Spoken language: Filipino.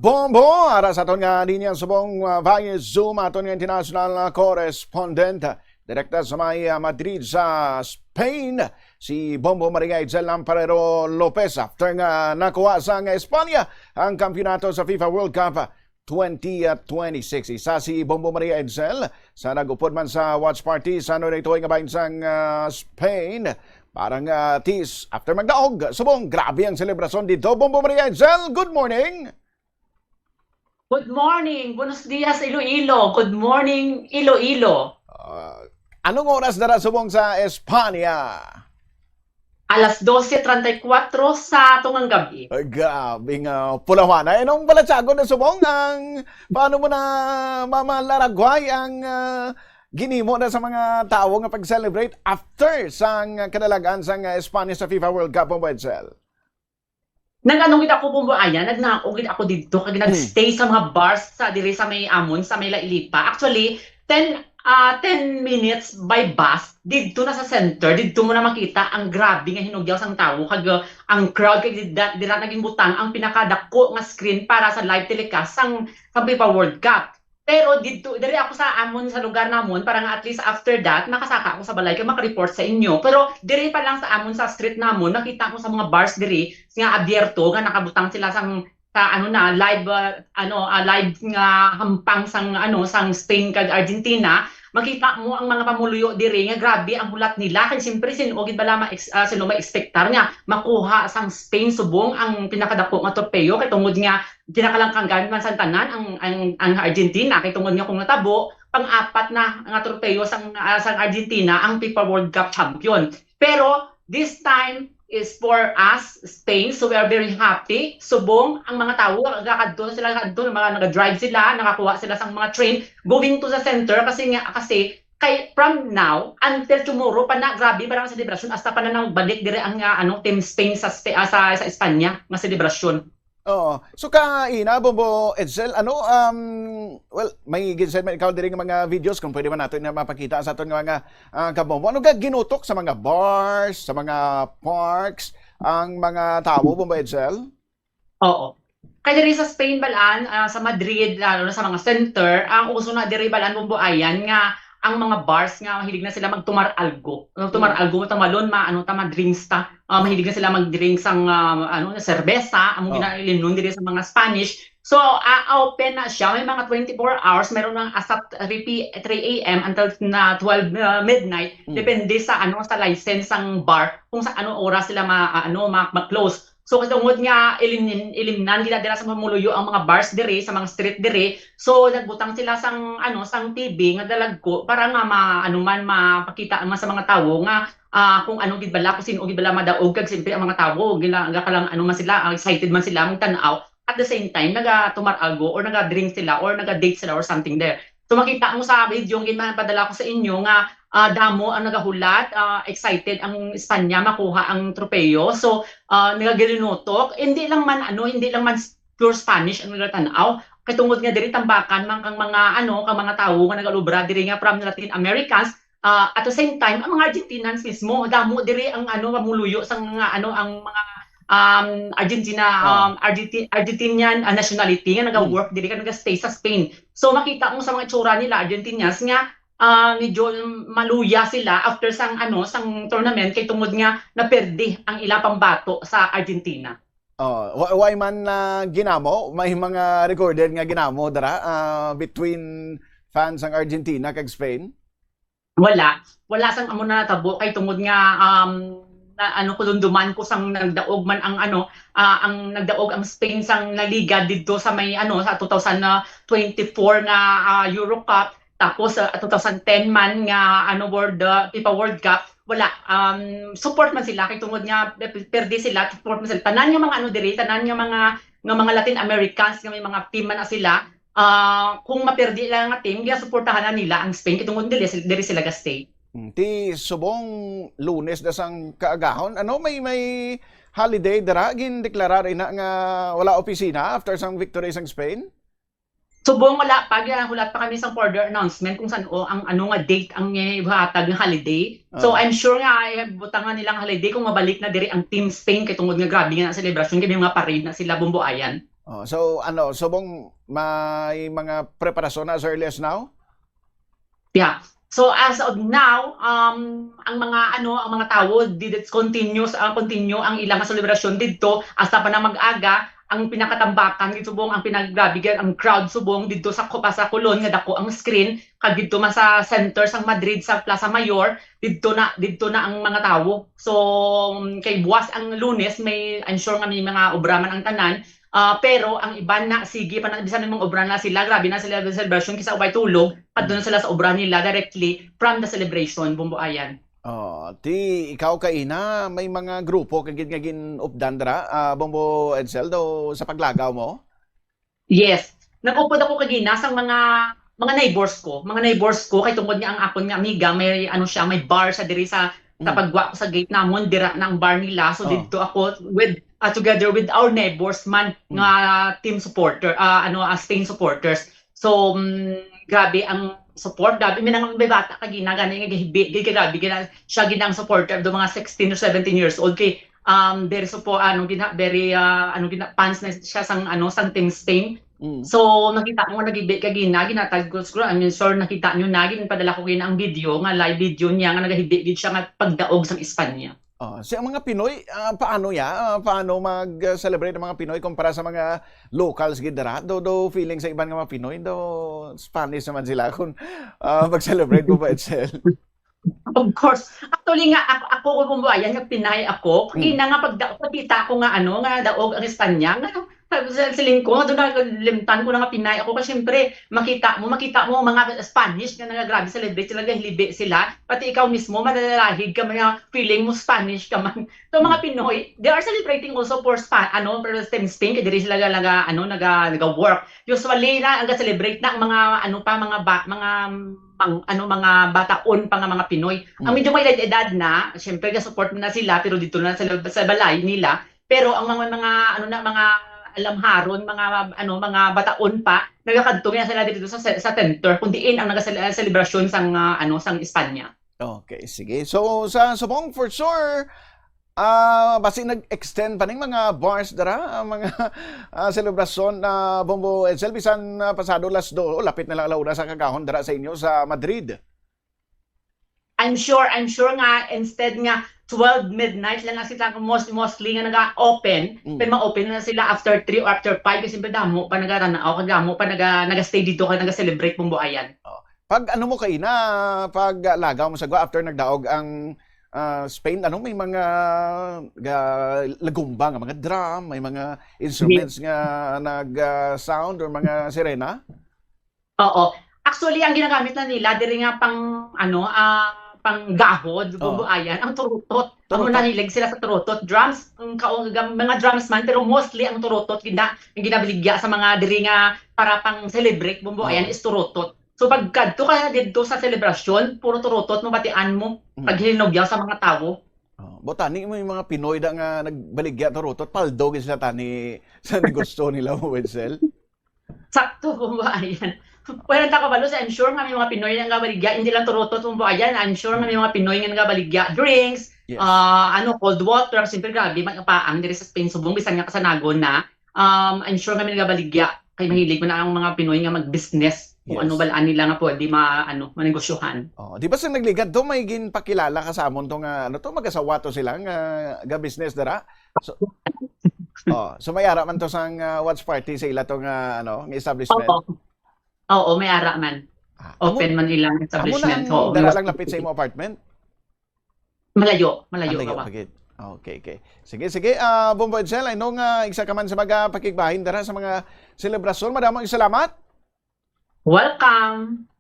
Bombo, ara sa aton nga linya subong via Zoom aton nga international correspondent direkta sa may Madrid sa Spain si Bombo Maria Itzel Lamparero Lopez after nga nakuha sa Espanya ang kampyonato sa FIFA World Cup 2026. Isa si Bombo Maria Itzel sa nagupod man sa watch party sa ito nga bahin sang Spain. Parang tis after magdaog subong grabe ang selebrasyon dito. Bombo Maria Itzel, good morning. Good morning. Buenos dias, Iloilo. Good morning, Iloilo. Anong oras dara subong sa Espanya? Alas 12:34 sa tungang gabi. Ay, grabing pulawan. Ay, anong balatsago na subong ang paano mo na mamalaragway ang ginimo na sa mga tao nga pag-celebrate after sang kadalagan sang Espanya sa FIFA World Cup, Bombo Itzel? Nag-anong ako bumbuayan, nagnaogid ako dito, kag nag-stay sa mga bars sa diri sa may Amon, sa may Lailipa. Actually, 10 minutes by bus didto na sa center, didto mo na makita ang grabe nga hinugyaw sang tawo kag ang crowd kay dira naging butang ang pinakadako nga screen para sa live telecast sang FIFA World Cup. Pero dito diri ako sa Amon sa lugar namon para nga at least after that makasaka ako sa balay kay maka-report sa inyo. Pero diri pa lang sa Amon sa street namon nakita ko sa mga bars diri nga abierto nga nakabutang sila sang live live nga hampang sang sang Spain kag Argentina. Makita mo ang mga pamuluyo diri nga grabe ang hulat nila kay siyempre sinugid bala sino ma-expectar nga makuha sang Spain subong ang pinakadako nga torpeo kay tungod nga pinakalangkanggan man sa tanan ang Argentina kay tungod nga kung natabo pang-apat na nga torpeo sang Argentina ang FIFA World Cup champion. Pero this time is for us, Spain, so we are very happy. Subong, ang mga tao, nagkakadto sila, mga nag-drive sila, nakakuha sila sa mga train, going to the center, kasi from now until tomorrow, pa na, grabe, parang celebration, hasta pa na nang balik dire ang Team Spain sa Espanya, nga celebration. Oo. So kaina, Bombo Itzel, well, may ginsaid man ikaw diri nga mga videos kung pwede man natin na mapakita sa aton nga mga kabombo. Ano ga ginutok sa mga bars, sa mga parks, ang mga tao, Bombo Itzel? Oo. Kaya diri sa Spain balaan, sa Madrid, lalo na sa mga center, ang uso na diri balaan bumbuayan nga ang mga bars nga mahilig na sila magtumar-algo. Tumar-algo tamalon tama drinks ta. Mahilig na sila mag-drinks ang serbesa, among ginailimnon diri sa mga Spanish. So open na siya, may mga 24 hours, meron nang as 3 AM until 12 midnight, depende sa sa license ang bar kung sa anong oras sila ma-close. So katungod nga ilimnan nila dira sa mamuluyo ang mga bars diri sa mga street diri. So nagbutang sila sang sang TV nga dalagko para nga mapakita man sa mga tawo nga kung gid bala kung sino gid bala madaog kag simpre ang mga tawo kalang man sila excited man sila ang tan-aw at the same time naga-tumaralgo or naga-drink sila or naga-date sila or something there. So makita mo sa video yung padala ko sa inyo nga damo ang nagahulat, excited ang Espanya makuha ang tropeo. So nagagilinutok, hindi lang man pure Spanish ang nagatanaw. Kay tungod nga diri tambakan man kang mga kang mga tawo nga nagalubra diri nga from Latin Americans. At the same time ang mga Argentinians mismo damo diri ang mamuluyo sang mga ang mga Argentinian nationality nga naga-work diri ka naga-stay sa Spain. So makita mo sa mga itsura nila Argentinians nga medyo maluya sila after sang tournament kay tungod nga naperdi ang ila pambato sa Argentina. Why man ginamo may mga recorded nga ginamo dara between fans ang Argentina kag Spain? Wala sang amo na natabo kay tungod nga kulunduman ko sang nagdaog man ang nagdaog ang Spain sang naliga didto sa may sa 2024 na Euro Cup. Tapos 2010 man nga FIFA World Cup, wala support man sila kay tungod nga perdi sila, support man sila tanan nga mga diri, tanan nga mga Latin Americans nga may mga team man sila, kung maperdi lang nga team giya suportahan nila ang Spain kay tungod diri sila gastay. Ti subong Lunes na sang kaagahon, may holiday dara gin deklarar ina nga wala opisina after sang victory sang Spain? Subong wala pa, hulat pa kami sa further announcement kung saan ang nga date ang ihatag ng holiday. So I'm sure nga butangan nilang holiday kung mabalik na diri ang Team Spain kay tungod nga grabe nga celebration kay mga parade na sila bumbuayan. So ano, subong may mga preparasyon as early as now? Yeah. So as of now, ang mga tao did it continue ang ilang selebrasyon didto hasta pa na mag-aga ang pinakatambakan dito subong ang pinaggrabigan ang crowd subong didto sa Copa sa Colon nga dako ang screen kag didto man sa center sa Madrid sa Plaza Mayor didto na ang mga tao. So kay buwas ang Lunes may I'm sure nga may mga obra man ang tanan. Pero ang iba na sige pa na bisan mga obra na sila grabe na sila sa celebration kisa ubay tulog padto na sila sa obra nila directly from the celebration bumbuayan. Ti ikaw kaina may mga grupo kagid nga gin-updan dira, Bombo Edsel do sa paglagaw mo? Yes. Nag-upod ako kagina sa mga neighbors ko. Mga neighbors ko kay tungod nga ang akon nga amiga may ano siya, may bar sa diri sa pagwa ko sa gate namon dira na ang bar nila. So didto ako with together with our neighbors man nga team supporter, team supporters. So grabe ang support grabe minang may bata kagina gani nga gihibi grabe gina siya ginang supporter do mga 16 or 17 years old kay very support very fans na siya sang sang Team Spain. So nakita ko nga nagibi kagina ginatag ko siguro I mean sure nakita nyo na ginpadala ko gina ang video nga live video niya nga nagahibi gid siya nga pagdaog sang Espanya. Sa mga Pinoy, paano paano mag-celebrate ng mga Pinoy kumpara sa mga locals gid dira? Do feeling sa ibang mga Pinoy do Spanish naman sila kung mag-celebrate mo ba Edsel? Of course. Actually nga ako kung buhayan nga Pinay ako. Kina nga pagkita ko nga nga daog ang Espanya nga siling ko doon na limtan ko na nga Pinay ako kasi syempre makita mo mga Spanish nga grabe celebrate sila libi sila pati ikaw mismo madalahig ka mga feeling mo Spanish ka man. So mga Pinoy they are celebrating also for for Team Spain kaya diri sila naga-work. Usually na ang celebrate na ang mga mga bataon pa nga mga Pinoy. Ang medyo may edad na, syempre support na sila pero dito na sila sa balay nila. Pero ang mga alamharon, mga bataon pa, nagakadto na sila dito sa center kung diin ang nagaselebrasyon sang Espanya. Okay, sige. So sa subong for sure basi nag-extend pa ning mga bars dara ang mga selebrasyon na Bombo Edsel bisan pasado las 2 lapit na lang alauna sa kagahon dara sa inyo sa Madrid. I'm sure nga instead nga 12 midnight lang nga sila mostly nga naga-open pero ma-open na sila after 3 or after 5 kasi damo pa nagaranaw kagamo pa naga-stay dito ka naga-celebrate Bumbuayan. Pag ano mo kay na pag lagaw mo sa after nagdaog ang Spain, may mga lagumba nga mga drum, may mga instruments nga nag-sound or mga sirena? Oo. Actually, ang ginagamit na nila, diri nga pang gahod, Bumbuayan, ang turutot. Ang nanilig sila sa turutot. Drums, mga drums man, pero mostly ang turutot, yung ginabaligya sa mga diri nga para pang celebrate, Bumbuayan, is turutot. So pagkadto ka dito sa selebrasyon, puro turutot mo batian mo pag hinugyaw sa mga tao. Botani mo yung mga Pinoy da nga nagbaligya turutot, paldo sila tani sa gusto nila mo Edsel. Sakto Bumbuayan. Pwede ta kabalo sa I'm sure nga may mga Pinoy nga baligya, hindi lang turutot Bumbuayan, I'm sure nga may mga Pinoy nga baligya drinks, Yes. cold water, simple grabe paang diri sa Spain subong bisan nga kasanagon na. I'm sure nga may nga baligya kay mahilig mo na ang mga Pinoy nga mag-business. Kung Yes. ano balaan nila nga pwede manegosyohan. Di ba sa nagligad do may ginpakilala ka sa amon to nga mag-asawa to sila nga ga business dara. So may ara man to sang watch party sa ila to nga nga establishment. Oo, may ara man. Open man ilang establishment. Amo na dara lang lapit sa imo apartment. Malayo ka. Okay. Sige. Bombo Edsel, I know nga isa ka man sa mga pakigbahin dara sa mga selebrasyon. Madamong salamat. Welcome.